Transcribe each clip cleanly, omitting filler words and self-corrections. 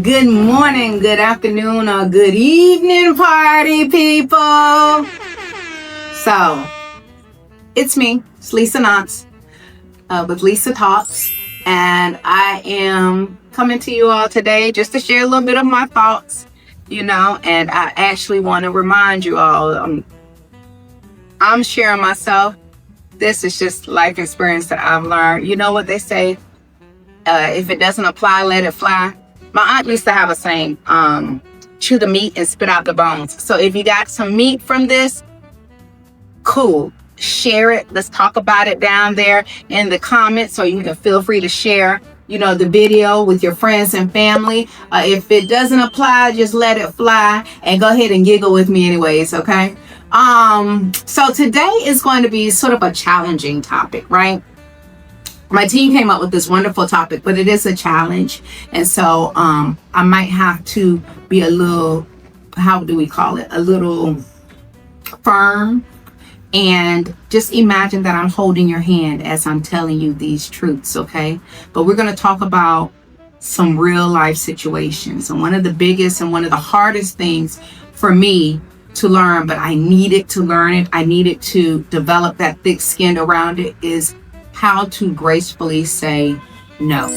Good morning, good afternoon, or good evening, party people. So, it's me, it's Lisa Knox, with Lisa Talks, and I am coming to you all today just to share a little bit of my thoughts, and I actually want to remind you all, I'm sharing myself. This is just life experience that I've learned. You know what they say, if it doesn't apply, let it fly. My aunt used to have a saying, chew the meat and spit out the bones. So if you got some meat from this, cool. Share it. Let's talk about it down there in the comments, or you can feel free to share, the video with your friends and family. If it doesn't apply, just let it fly and go ahead and giggle with me anyways, okay? So today is going to be sort of a challenging topic, right? My team came up with this wonderful topic, but it is a challenge. And so I might have to be a little, how do we call it? A little firm. And just imagine that I'm holding your hand as I'm telling you these truths, okay? But we're going to talk about some real life situations. And one of the biggest and one of the hardest things for me to learn, but I needed to learn it, I needed to develop that thick skin around it, is how to gracefully say no.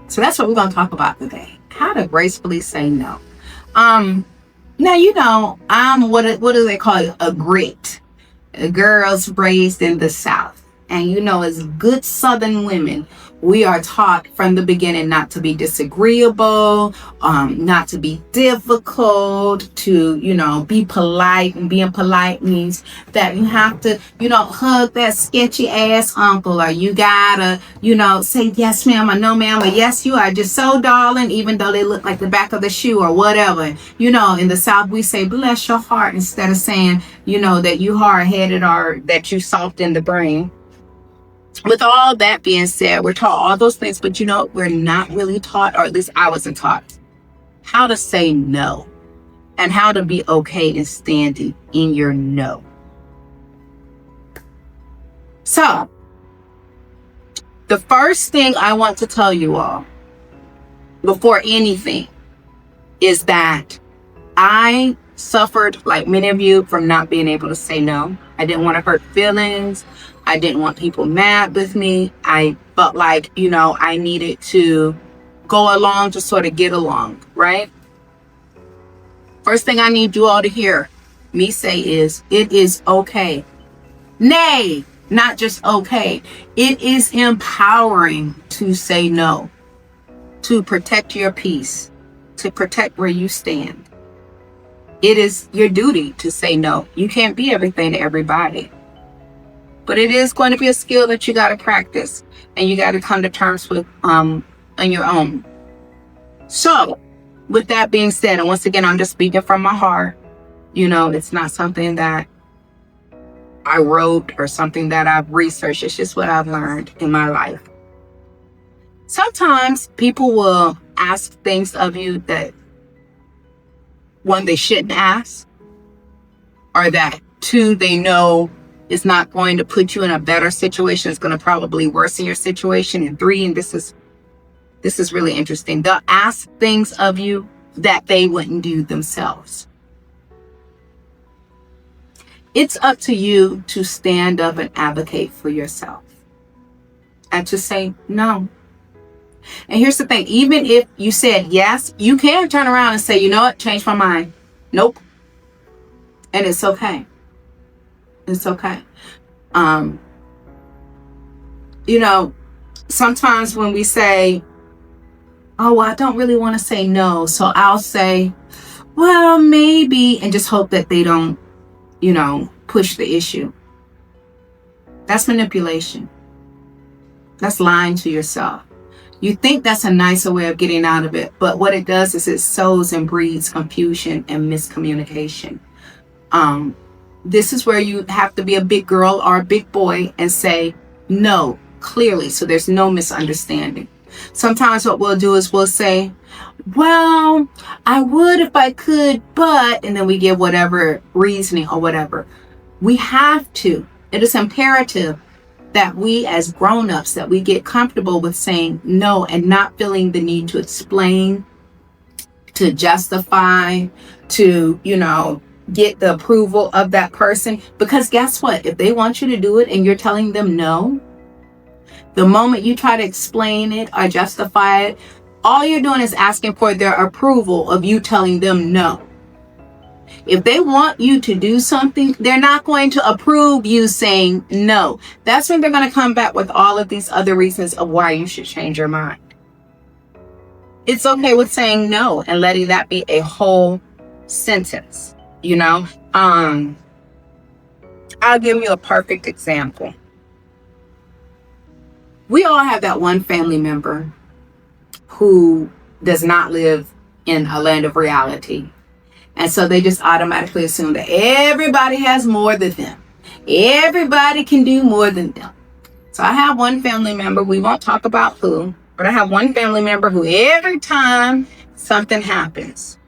So that's what we're going to talk about today. How to gracefully say no. Now, I'm what do they call it? A grit. Girls raised in the South. And as good Southern women, we are taught from the beginning not to be disagreeable, not to be difficult, to, be polite. And being polite means that you have to, hug that sketchy ass uncle, or you gotta, say yes ma'am or no ma'am, or yes you are just so darling, even though they look like the back of the shoe or whatever. In the South we say bless your heart instead of saying, that you hard-headed or that you soft in the brain. With all that being said, we're taught all those things, but we're not really taught, or at least I wasn't taught, how to say no and how to be okay in standing in your no. So, the first thing I want to tell you all before anything is that I suffered, like many of you, from not being able to say no. I didn't want to hurt feelings. I didn't want people mad with me. I felt like, I needed to go along to sort of get along, right? First thing I need you all to hear me say is, it is okay. Nay, not just okay. It is empowering to say no, to protect your peace, to protect where you stand. It is your duty to say no. You can't be everything to everybody. But it is going to be a skill that you got to practice, and you got to come to terms with on your own. So, with that being said, and once again, I'm just speaking from my heart. It's not something that I wrote or something that I've researched. It's just what I've learned in my life. Sometimes people will ask things of you that, one, they shouldn't ask, or that, two, they know it's not going to put you in a better situation. It's going to probably worsen your situation. And three, and this is really interesting, they'll ask things of you that they wouldn't do themselves. It's up to you to stand up and advocate for yourself and to say no. And here's the thing, even if you said yes, you can turn around and say, you know what, change my mind. Nope. And it's okay. It's okay. Sometimes when we say, oh, well, I don't really want to say no, so I'll say, well, maybe, and just hope that they don't, push the issue. That's manipulation. That's lying to yourself. You think that's a nicer way of getting out of it, but what it does is it sows and breeds confusion and miscommunication. This is where you have to be a big girl or a big boy and say no clearly, so there's no misunderstanding. Sometimes what we'll do is we'll say, well, I would if I could, but, and then we give whatever reasoning or whatever. We have to. It is imperative that we as grown-ups, that we get comfortable with saying no and not feeling the need to explain, to justify, to, get the approval of that person. Because guess what? If they want you to do it and you're telling them no, the moment you try to explain it or justify it, all you're doing is asking for their approval of you telling them no. If they want you to do something, they're not going to approve you saying no. That's when they're going to come back with all of these other reasons of why you should change your mind. It's okay with saying no and letting that be a whole sentence, I'll give you a perfect example. We all have that one family member who does not live in a land of reality. And so they just automatically assume that everybody has more than them. Everybody can do more than them. So I have one family member, we won't talk about who, but I have one family member who every time something happens,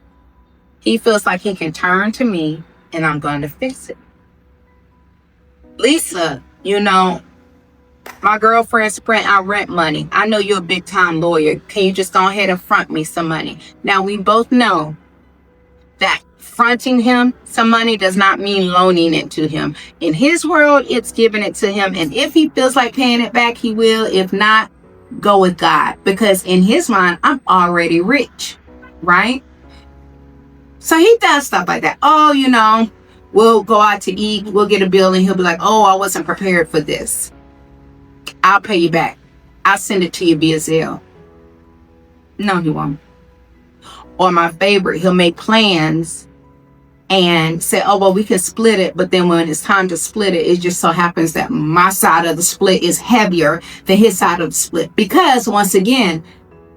he feels like he can turn to me and I'm going to fix it. Lisa, my girlfriend sprint our rent money. I know you're a big time lawyer. Can you just go ahead and front me some money? Now, we both know that fronting him some money does not mean loaning it to him. In his world, it's giving it to him. And if he feels like paying it back, he will. If not, go with God. Because in his mind, I'm already rich, right? So he does stuff like that. Oh, we'll go out to eat. We'll get a bill and he'll be like, oh, I wasn't prepared for this. I'll pay you back. I'll send it to you via Zelle. No, he won't. Or my favorite, he'll make plans and say, oh, well, we can split it. But then when it's time to split it, it just so happens that my side of the split is heavier than his side of the split. Because once again,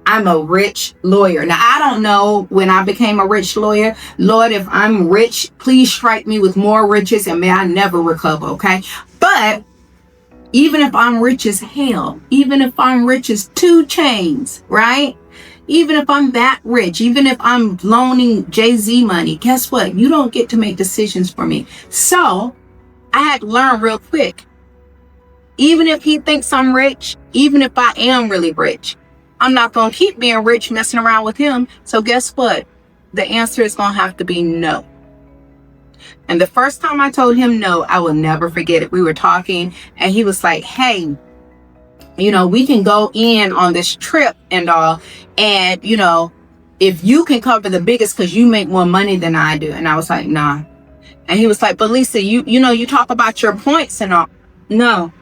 I'm a rich lawyer. Now, I don't know when I became a rich lawyer. Lord, if I'm rich, please strike me with more riches and may I never recover, okay? But even if I'm rich as hell, even if I'm rich as 2 chains, right? Even if I'm that rich, even if I'm loaning Jay-Z money, guess what? You don't get to make decisions for me. So I had to learn real quick. Even if he thinks I'm rich, even if I am really rich, I'm not going to keep being rich messing around with him. So guess what? The answer is going to have to be no. And the first time I told him no, I will never forget it. We were talking and he was like, hey, we can go in on this trip and all. And, if you can cover the biggest because you make more money than I do. And I was like, nah. And he was like, but Lisa, you talk about your points and all. No.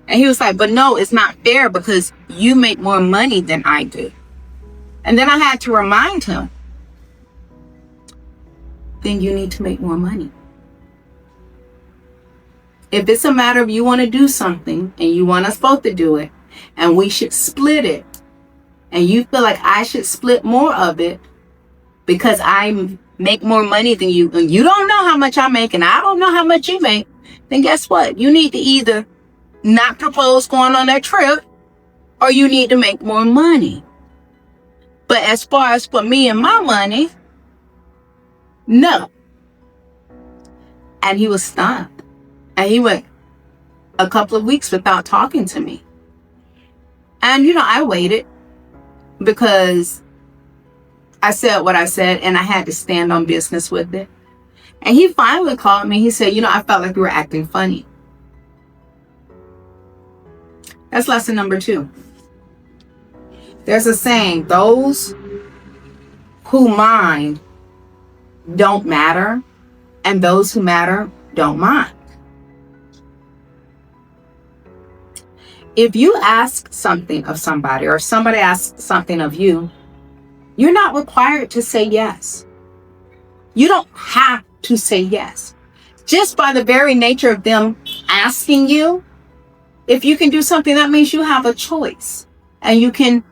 And he was like, but no, it's not fair because you make more money than I do. And then I had to remind him, then you need to make more money. If it's a matter of you want to do something and you want us both to do it and we should split it and you feel like I should split more of it because I make more money than you and you don't know how much I make and I don't know how much you make, then guess what? You need to either not propose going on that trip or you need to make more money. But as far as for me and my money, no. And he was stunned. And he went a couple of weeks without talking to me. And, I waited because I said what I said and I had to stand on business with it. And he finally called me. He said, I felt like you were acting funny. That's lesson number 2. There's a saying, those who mind don't matter, and those who matter don't mind. If you ask something of somebody or somebody asks something of you, you're not required to say yes. You don't have to say yes. Just by the very nature of them asking you, if you can do something, that means you have a choice and you can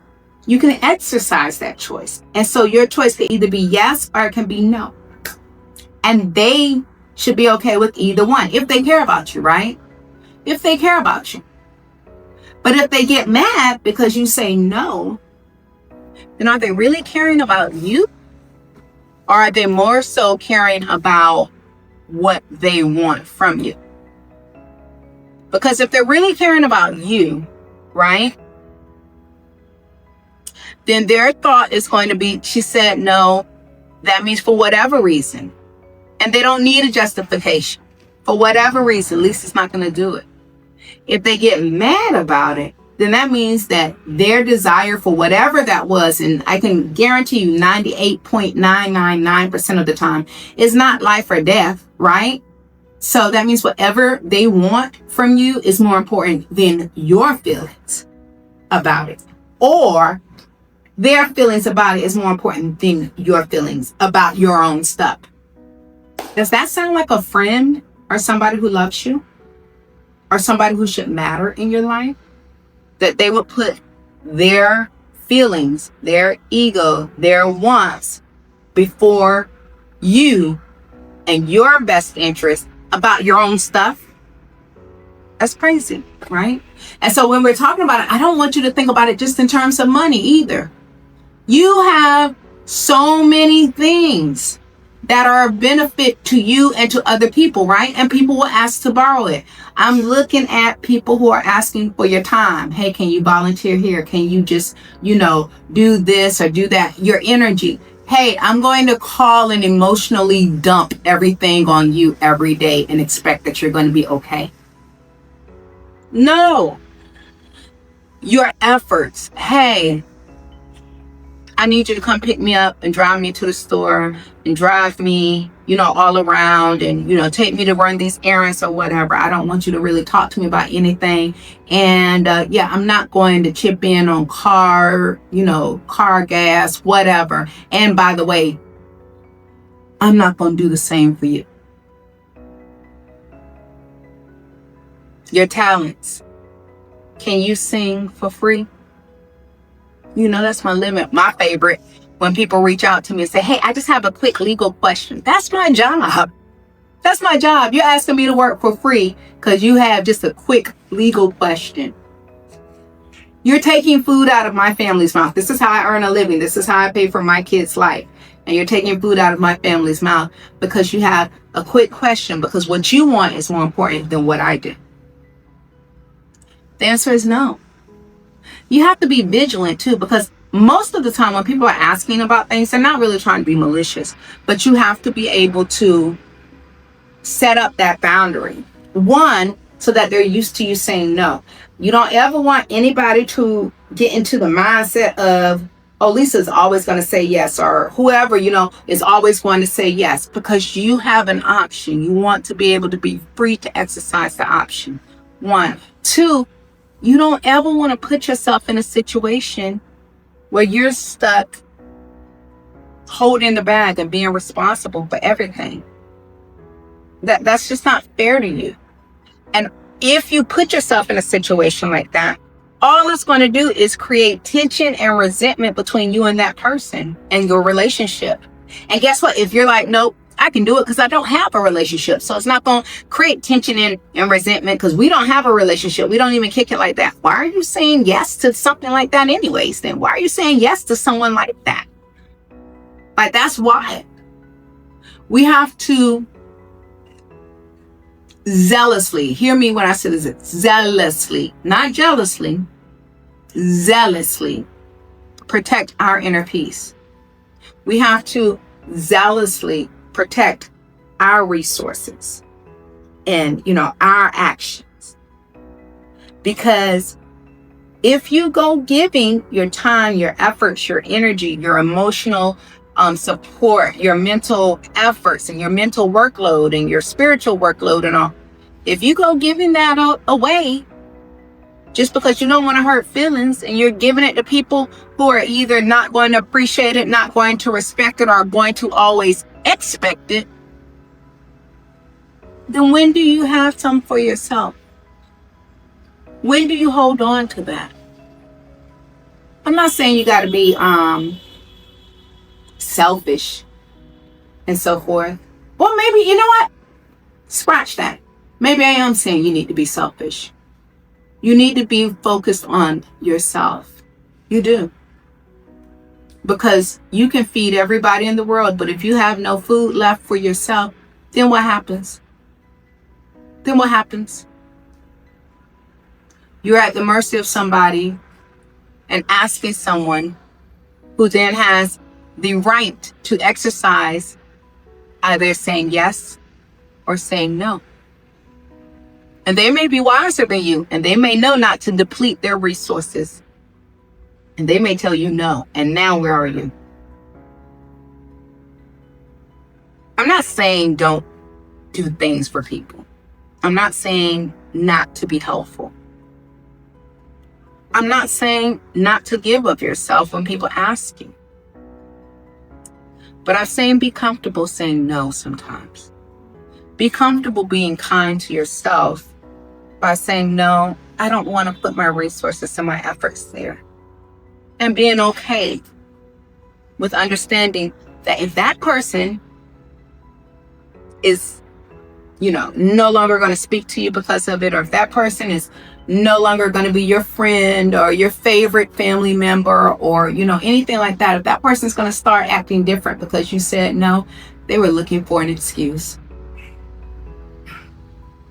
exercise that choice. And so your choice can either be yes or it can be no. And they should be okay with either one if they care about you, right? If they care about you. But if they get mad because you say no, then are they really caring about you? Or are they more so caring about what they want from you? Because if they're really caring about you, right, then their thought is going to be, she said no. That means for whatever reason. And they don't need a justification. For whatever reason, Lisa's not going to do it. If they get mad about it, then that means that their desire for whatever that was, and I can guarantee you 98.999% of the time, is not life or death, right? So that means whatever they want from you is more important than your feelings about it. Or their feelings about it is more important than your feelings about your own stuff. Does that sound like a friend or somebody who loves you? Or somebody who should matter in your life? That they would put their feelings, their ego, their wants before you and your best interest about your own stuff? That's crazy, right? And so when we're talking about it, I don't want you to think about it just in terms of money either. You have so many things that are a benefit to you and to other people, right? And people will ask to borrow it. I'm looking at people who are asking for your time. Hey, can you volunteer here? Can you just, do this or do that? Your energy. Hey, I'm going to call and emotionally dump everything on you every day and expect that you're going to be okay. No. Your efforts. Hey, I need you to come pick me up and drive me to the store and drive me, all around and, take me to run these errands or whatever. I don't want you to really talk to me about anything. And I'm not going to chip in on car gas, whatever. And by the way, I'm not going to do the same for you. Your talents. Can you sing for free? That's my limit. My favorite, when people reach out to me and say, hey, I just have a quick legal question. That's my job. That's my job. You're asking me to work for free because you have just a quick legal question. You're taking food out of my family's mouth. This is how I earn a living. This is how I pay for my kids' life. And you're taking food out of my family's mouth because you have a quick question, because what you want is more important than what I do. The answer is no. You have to be vigilant too, because most of the time when people are asking about things, they're not really trying to be malicious, but you have to be able to set up that boundary. One, so that they're used to you saying no. You don't ever want anybody to get into the mindset of, oh, Lisa's always going to say yes, or whoever, is always going to say yes, because you have an option. You want to be able to be free to exercise the option. One. Two, you don't ever want to put yourself in a situation where you're stuck holding the bag and being responsible for everything. That's just not fair to you. And if you put yourself in a situation like that, all it's going to do is create tension and resentment between you and that person and your relationship. And guess what? If you're like, nope, I can do it because I don't have a relationship. So it's not going to create tension and resentment because we don't have a relationship. We don't even kick it like that. Why are you saying yes to something like that anyways? Then why are you saying yes to someone like that? Like, that's why we have to zealously, hear me when I say this, zealously, not jealously, zealously protect our inner peace. We have to zealously protect our resources and, our actions. Because if you go giving your time, your efforts, your energy, your emotional support, your mental efforts and your mental workload and your spiritual workload and all, if you go giving that away just because you don't want to hurt feelings, and you're giving it to people who are either not going to appreciate it, not going to respect it, or going to always expect it, then when do you have some for yourself? When do you hold on to that? I'm not saying you got to be selfish and so forth. Well, maybe, you know what? Scratch that. Maybe I am saying you need to be selfish. You need to be focused on yourself. You do. Because you can feed everybody in the world, but if you have no food left for yourself, then what happens? Then what happens? You're at the mercy of somebody and asking someone who then has the right to exercise either saying yes or saying no. And they may be wiser than you, and they may know not to deplete their resources. And they may tell you no. And now where are you? I'm not saying don't do things for people. I'm not saying not to be helpful. I'm not saying not to give of yourself when people ask you. But I'm saying be comfortable saying no sometimes. Be comfortable being kind to yourself by saying, no, I don't want to put my resources and my efforts there. And being okay with understanding that if that person is, no longer going to speak to you because of it, or if that person is no longer going to be your friend or your favorite family member or, anything like that, if that person's going to start acting different because you said no, they were looking for an excuse.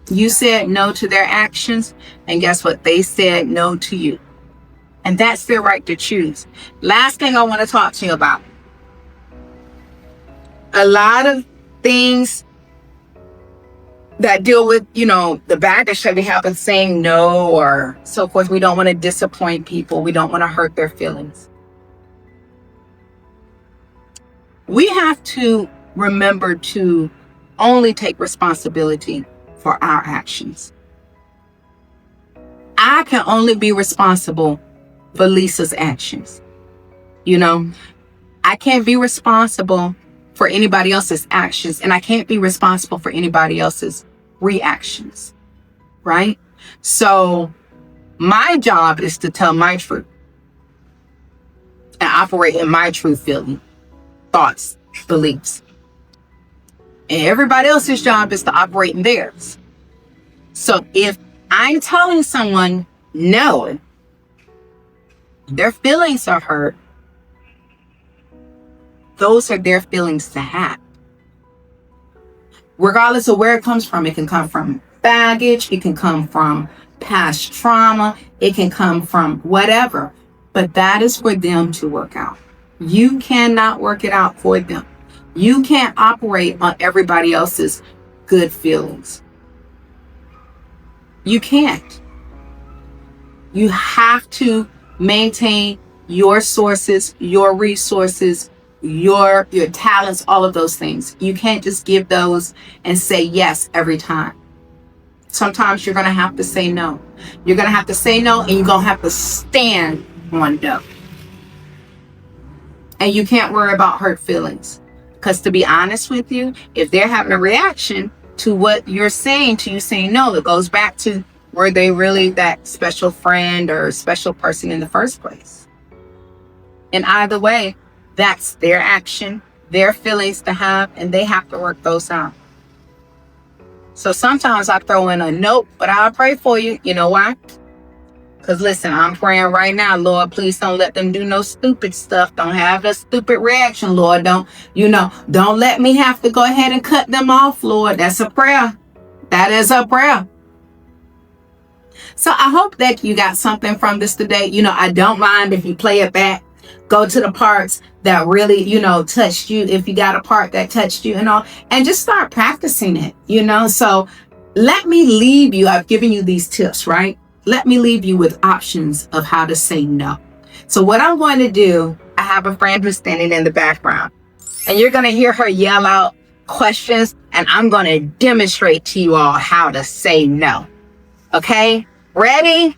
You said no to their actions, and guess what? They said no to you. And that's their right to choose. Last thing I want to talk to you about. A lot of things that deal with, the baggage that we have in saying no or so forth. We don't want to disappoint people. We don't want to hurt their feelings. We have to remember to only take responsibility for our actions. I can only be responsible for Lisa's actions. I can't be responsible for anybody else's actions, and I can't be responsible for anybody else's reactions, right? So my job is to tell my truth and operate in my true feeling, thoughts, beliefs. And everybody else's job is to operate in theirs. So if I'm telling someone no, their feelings are hurt, those are their feelings to have. Regardless of where it comes from, it can come from baggage, it can come from past trauma, it can come from whatever. But that is for them to work out. You cannot work it out for them. You can't operate on everybody else's good feelings. You can't. You have to maintain your sources, your resources, your talents, all of those things. You can't just give those and say yes every time. Sometimes you're going to have to say no. You're going to have to say no, and you're going to have to stand on no. And you can't worry about hurt feelings. Because to be honest with you, if they're having a reaction to what you're saying, to you saying no, it goes back to, were they really that special friend or special person in the first place? And either way, that's their action, their feelings to have, and they have to work those out. So sometimes I throw in a nope, but I'll pray for you. You know why? Because listen, I'm praying right now, Lord, please don't let them do no stupid stuff. Don't have a stupid reaction, Lord. Don't let me have to go ahead and cut them off, Lord. That's a prayer. That is a prayer. So I hope that you got something from this today. I don't mind if you play it back. Go to the parts that really, touched you. If you got a part that touched you, and just start practicing it, So let me leave you. I've given you these tips, right? Let me leave you with options of how to say no. So what I'm going to do, I have a friend who's standing in the background, and you're going to hear her yell out questions, and I'm going to demonstrate to you all how to say no. Okay? Ready?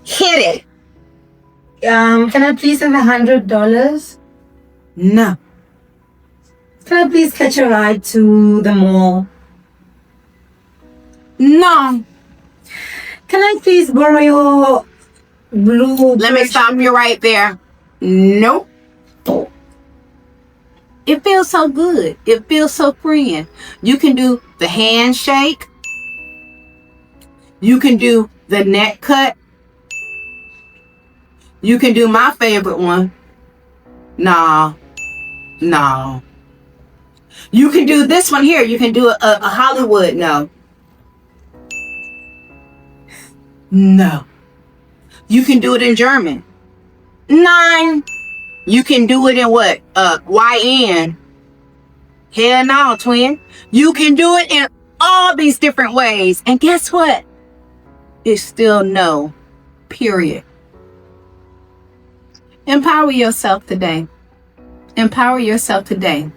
Hit it. Can I please have $100? No. Can I please catch a ride to the mall? No. Can I please borrow your blue? Let me stop you right there. Nope. It feels so good. It feels so freeing. You can do the handshake. You can do the neck cut. You can do my favorite one. No. You can do this one here. You can do a Hollywood no. No. You can do it in German. 9. You can do it in what? YN. Hell no, twin. You can do it in all these different ways. And guess what? It's still no. Period. Empower yourself today. Empower yourself today.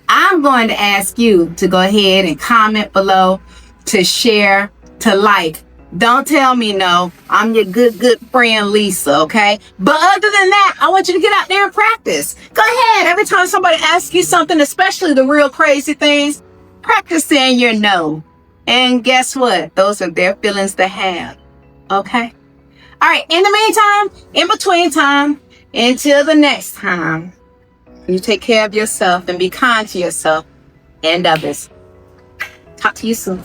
I'm going to ask you to go ahead and comment below, to share, to like. Don't tell me no. I'm your good friend, Lisa, okay? But other than that, I want you to get out there and practice. Go ahead. Every time somebody asks you something, especially the real crazy things, practice saying your no. And guess what? Those are their feelings to have, okay? All right. In the meantime, in between time, until the next time, you take care of yourself and be kind to yourself and others. Talk to you soon.